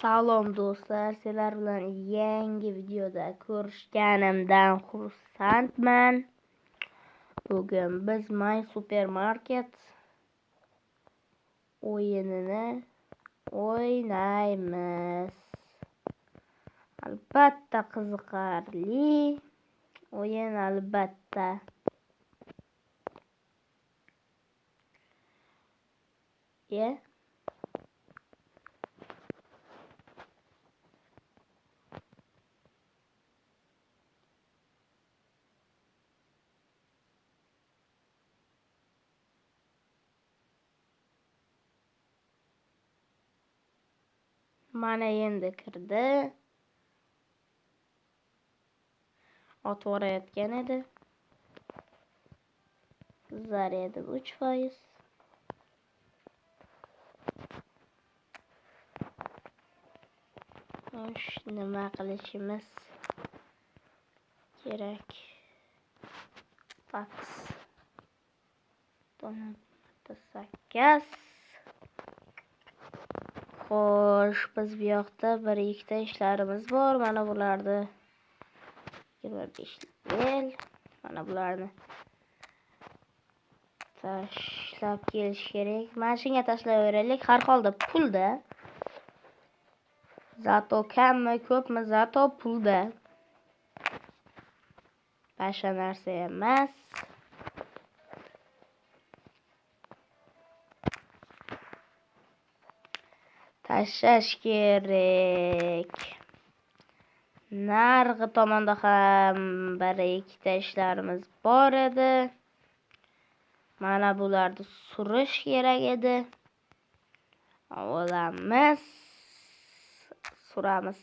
Salom do'stlar, sizlar bilan yangi videoda ko'rishganimdan xursandman. Bugun biz My Supermarket o'yinini o'ynaymiz. Albatta qiziqarli o'yin, albatta. Mana endi kirdi. Otvorayotgan edi. Zaryadi 3%. Nima qilishimiz kerak? Box 8. Xo'sh, biz bu yoqda bir ikkita ishlarimiz bor. Mana bularni 25 yil. Mana bularni tashlab kelish kerak. Mashinaga tashlayveraylik. Har holda pulda. Zato kammi, ko'pmi, zato pulda. Boshqa narsa emas. Tashlash kerak. Narg'i tomonda ham bir ikkita ishlarimiz bor edi. Mana bularni surish kerak edi. Olamiz. Suramiz.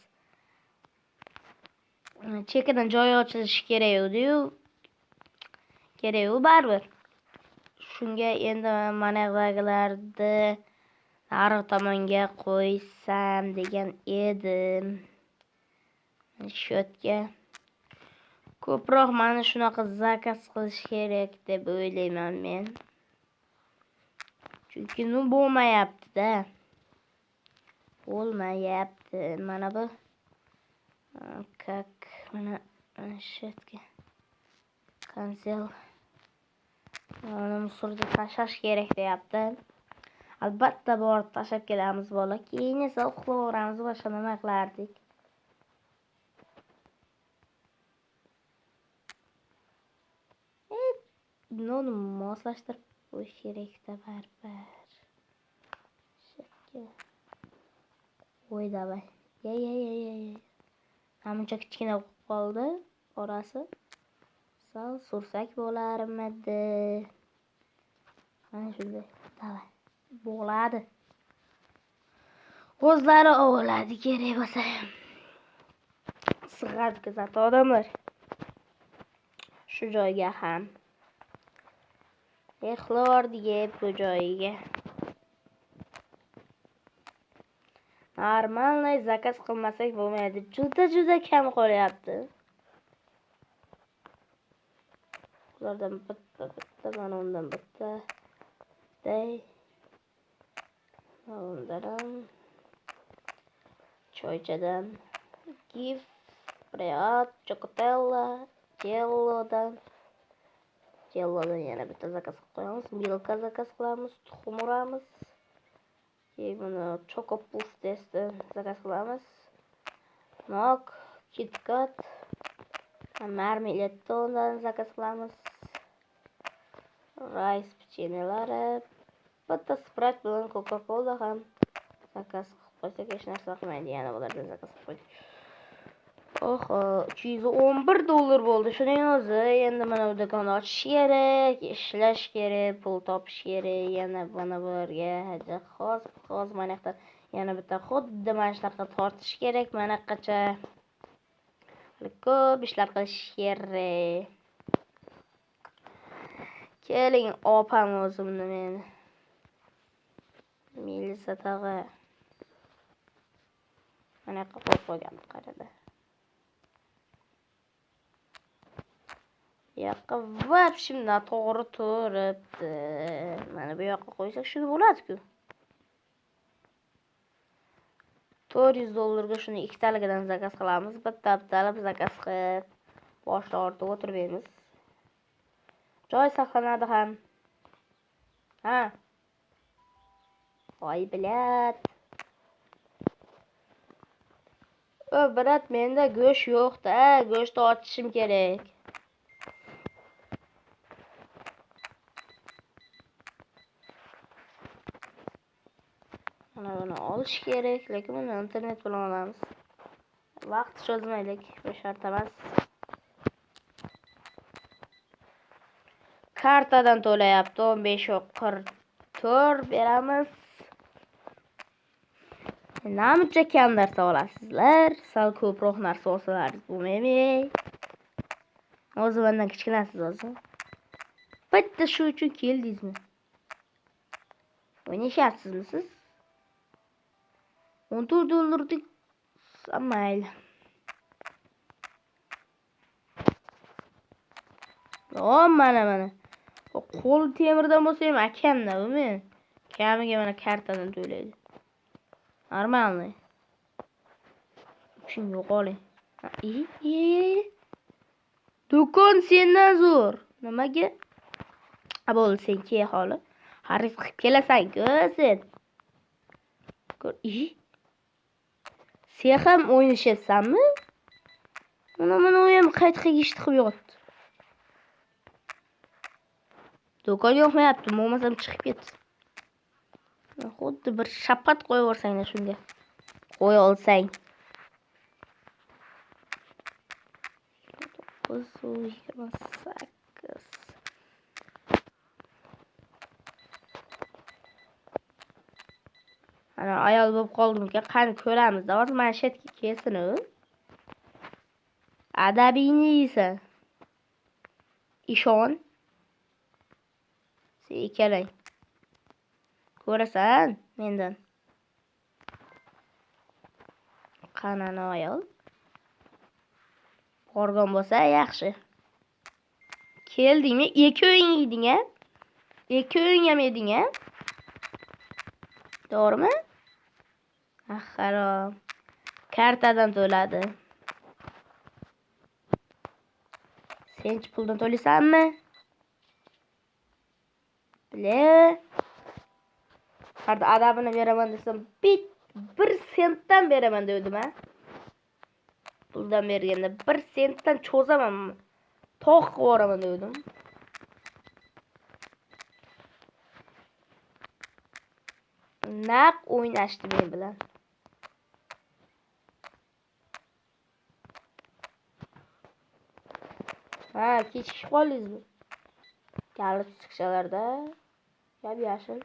Chekidan joy ochilishi kerak edi-yu. Kerak-u baribir. Shunga endi mana bularni narg'i tomonga qo'ysam degan edim. Shotga ko'proq mana shunaqa zakaz qilish kerak deb o'ylayman men. Chunki bo'lmayapti-da. Bo'lmayapti. Mana bu mana shotga cancel. Mana musorga tashlash kerak deyapti. Albatta borib tashlab kelamiz bola. Keyin esa uxlayveramiz, boshqa nima qilardik? Buni moslashtirib qo'yish kerak-da baribir. Voy davay. Namuncha kichkina bo'lib qoldi orasi. Sal sursak bo'larmidi. Mana shunday. Davay. Bo'ladi. O'zlari ovladi kerak bo'lsa. Sig'adi kuzatib odamlar. Shu joyga ham. Ixlordiga bu joyiga. Normalniy zakaz qilmasak bo'lmaydi. Juda kam qolyapti. Ulardan bitta, mana undan bitta. Undan choychadan Gif, Priat, Chocotella, Jellodan yana bitta zakaz qo'yamiz. Milka zakaz qilamiz, tuxum uramiz. Keyin buni Choco Puff testi zakaz qilamiz. Nok, KitKat, Marmeladdan zakaz qilamiz. Rice pechenelari, bitta Sprite bilan Coca-Cola ham zakaz qo'ysak hech narsa qilmaydi. Yana bulardan zakaz qo'ydik. Oho, $211 bo'ldi. Shuning o'zi endi mana bu do'konni ochish kerak, ishlash kerak, pul topish kerak. Yana mana bularga hozir mana yoqda yana bitta xuddi mana shunaqa tortish kerak. Mana qacha ko'p ishlar qilish kerak. Keling, opam o'zimni meni. Melisa tag'a. Mana qo'yib qo'ygan qarada. Yoqqa vab shimda to'g'ri turibdi. Mana bu yoqqa qo'ysak shuni bo'ladi-ku. $400 shuni ikkitaligidan zakaz qilamiz. Bitta-bittalab zakaz qilib boshda ortib o'tirmaymiz. Joy saqlanadi ham. Ha. Voy bilat. Birat, menda go'sht yo'q-da. Go'shtni ochishim kerak. Mana buni olish kerak, lekin buni internet bilan olamiz. Vaqt cho'zmaylik, bu shart emas. Kartadan to'layapti, 15.44 beramiz. Namuncha kam narsa olasizlar, sal ko'proq narsa olsalaringiz bo'lmaymi? O'zi mendan kichkinasiz o'zi. Bitta shu uchun keldingizmi? O'ynashyapsizmi siz? $14 mayli. Mana. Qo'l temirdan bo'lsa ham akamda bu men. Kamiga mana kartadan to'laydi. Normalniy. Uchun yo'qoling. Do'kon sendan zo'r. Nimaga? Bo'ldi, sen ke holi. Xarid qilib kelasan-ku sen. Sen ham o'ynashyapsanmi? Mana u ham qaytqa eshitib yotdi. Do'kon yo'qmayapti, bo'lmasam chiqib ket. Xuddi bir shapat qo'yib yuborsanglar shunga. Qo'y olsang. 928. Ana ayol bo'lib qoldim-ku, qani ko'ramiz. Hozir mana shu yerga kelsin u. Adabingni yeysan. Ishon. Sen ikkalang. Ko'rasan mendan. Qanani ayol? Borgan bo'lsa yaxshi. Keldingmi? Ikki o'yin yeding-a? Ikki o'yin ham yeding-a? To'g'rimi? Harom. Kartadan to'ladi. Senchi puldan to'laysanmi? Bile. Qarda adabini beraman desam, 1 sentdan beraman dedim-a. Puldan berganda 1 sentdan cho'zaman. Tog' qilib yuboraman dedim. Naq o'ynashdi men bilan. Ha, kechikib qoldingizmi? Kalit chiqishalarda. Yab yashil.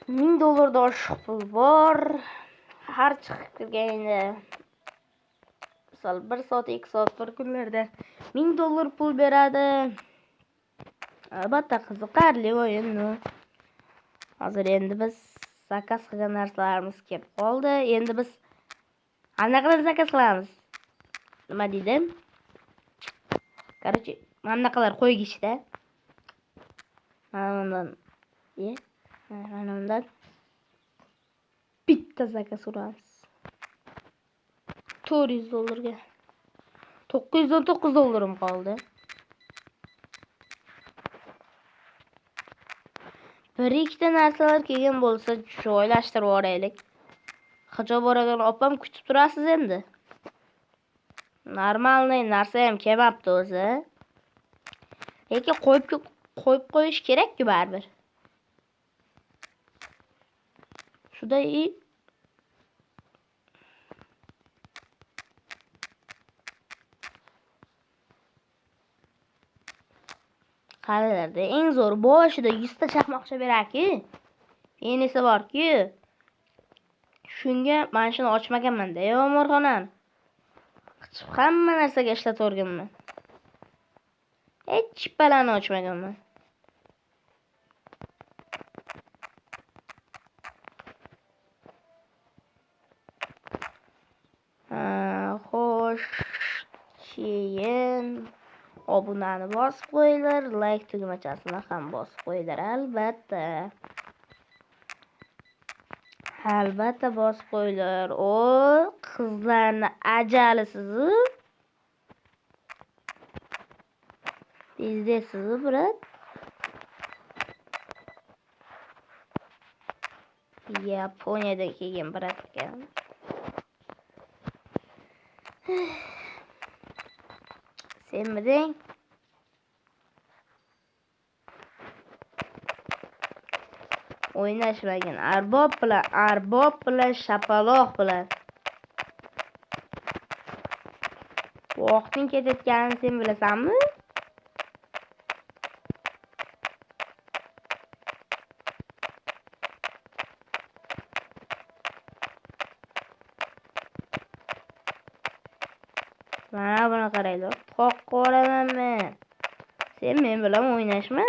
$1000 oshiq pul bor. Har chiqib kirganda misol 1 soat, 2 soat bir kunlarda $1000 pul beradi. Albatta qiziqarli o'yin. Hozir endi biz zakaz qilgan narsalarimiz kelib qoldi. Endi biz qanaqalar zakaz qilamiz? Nima dedim? Короче, qanaqalar qo'ygishda. Mana undan bitta zakaz uramiz. $400 ga. $919 qoldi. Bir ikkita narsalar kelgan bo'lsa joylashtirib yuboraylik. Hijob o'ragan opam kutib turasiz endi. Normalniy narsa ham kelmabdi o'zi. Lekin qo'yib qo'yish kerak-ku baribir. Shuda qaralarda eng zo'r boshida 100 ta chaqmoqcha beraki. Yenisi bor-ku. Shunga men shuni ochmaganman-da, Omorxonam. Hamma narsaga ishlatib o'rganman. Hech balani ochmaganman. Xo'sh. obunani bosib qo'yinglar, like tugmachasini ham bosib qo'yinglar albatta. Albatta bosib qo'yinglar. O, qizlarni ajalisiz. Bizdesiz, brat. Yaponiyadan kelgan brat ekan. Senmiding? O'ynashmagin. Arbob bilan shapaloq bilan. Vaqting ketayotganini sen bilasanmi? Mana buni qaranglar. Toqqa olaman men. Sen men bilan o'ynashma.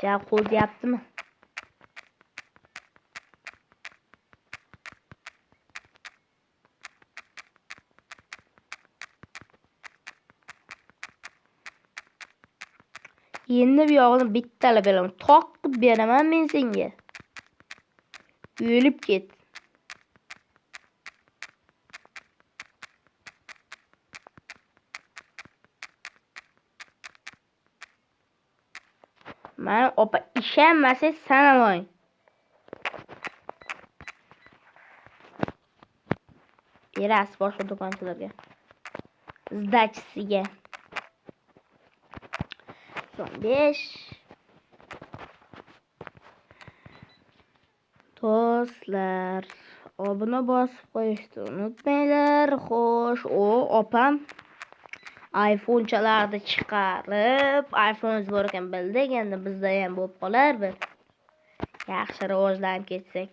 Jab qo'zyaptimi? Endi bu yog'ini bittalab beraman. Toq qilib beraman men senga. O'lib ket. Mana opa ishonmasangiz sanamoy. Berasiz boshqa do'konchilarga. Zdachisiga. Son 5. Do'stlar, obuna bosib qo'yishni unutmanglar. Xo'sh, opam iPhone'chalarni chiqarib, iPhone bor ekan bildik, endi bizda ham bo'lib qolar bir. Yaxshi rivojlanib ketsak.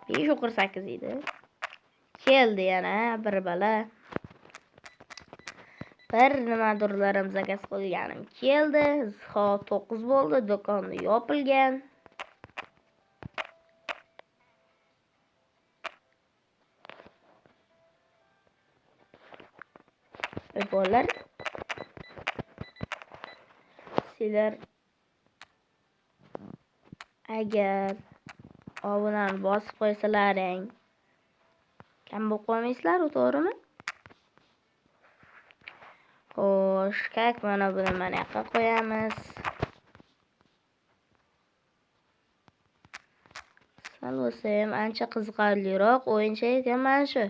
5-8 edi. Keldi yana bir bala. Bir nimadurlarim zakaz qilganim keldi. Soat 9 bo'ldi, do'konni yopilgan. Bolalar, sizlar agar obunani bosib qo'ysalaring kam bo'lib qolmaysizlar, to'g'rimi? Xo'sh, kak mana buni mana yoqqa qo'yamiz. Sal bo'lsa ham ancha qiziqarliroq o'yincha ekan mana shu.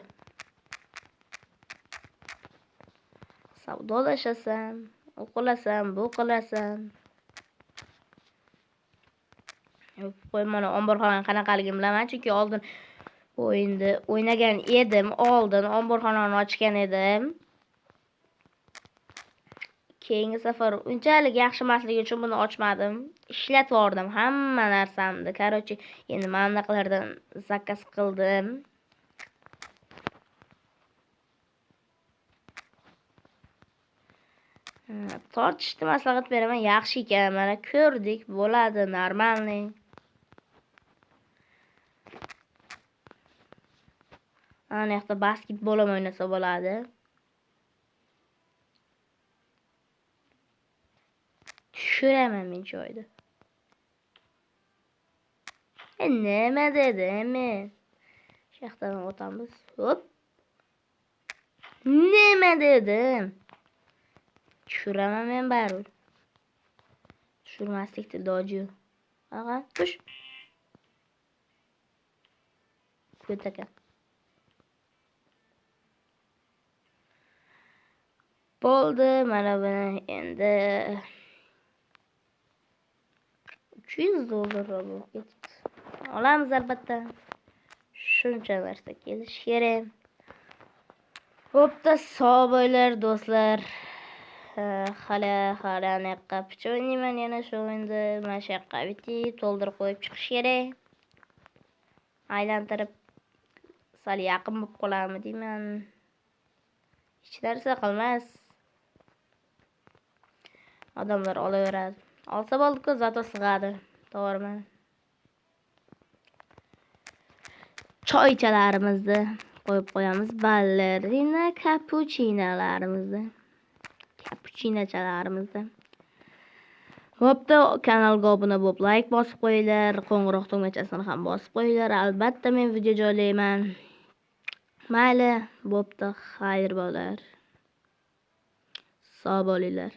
Savdolashasan, o'qilasan, bu qilasan. Qo'y mana omborxona qanaqaligini bilaman, chunki oldin o'yinda o'ynagan edim, oldin omborxonani ochgan edim. Keyingi safar unchalik yaxshi emasligi uchun buni ochmadim. Ishlatib yubordim hamma narsamni. Qarochi, endi mana bunaqalardan zakaz qildim. Tortishni maslahat beraman, yaxshi ekan. Mana ko'rdik, bo'ladi, normalniy. Ana yoqda basketbol ham o'ynasa bo'ladi. Tushiraman men joyda. Nima dedim men? Shu yoqdan o'tamiz. Hop. Nima dedim? Tushiraman men baribir. Tushirmaslikda iloji yo'q. Aha, tush. Ko'takan. Bo'ldi, mana buni endi $300 bo'lib ketibdi. Olamiz albatta. Shuncha narsa kelish kerak. Bo'pti, sog' bo'linglar do'stlar. Hali anaqa picha o'ynayman yana shu o'yinda. Mana shu yoqqa bitta to'ldirib qo'yib chiqish kerak. Aylantirib sal yaqin bo'lib qolarmi deyman. Hech narsa qilmas. Odamlar olaveradi. Olsa bo'ldi-ku, zato sig'adi. To'g'rimi? Choychalarimizni qo'yib qo'yamiz. Ballerina kapuchinalarimizni. Kapuchinachalarimizni. Bo'pti, kanalga obuna bo'lib, like bosib qo'yinglar, qo'ng'iroq tugmachasini ham bosib qo'yinglar. Albatta men video joylayman. Mayli, bo'pti, xayr bo'lar. Sog' bo'linglar.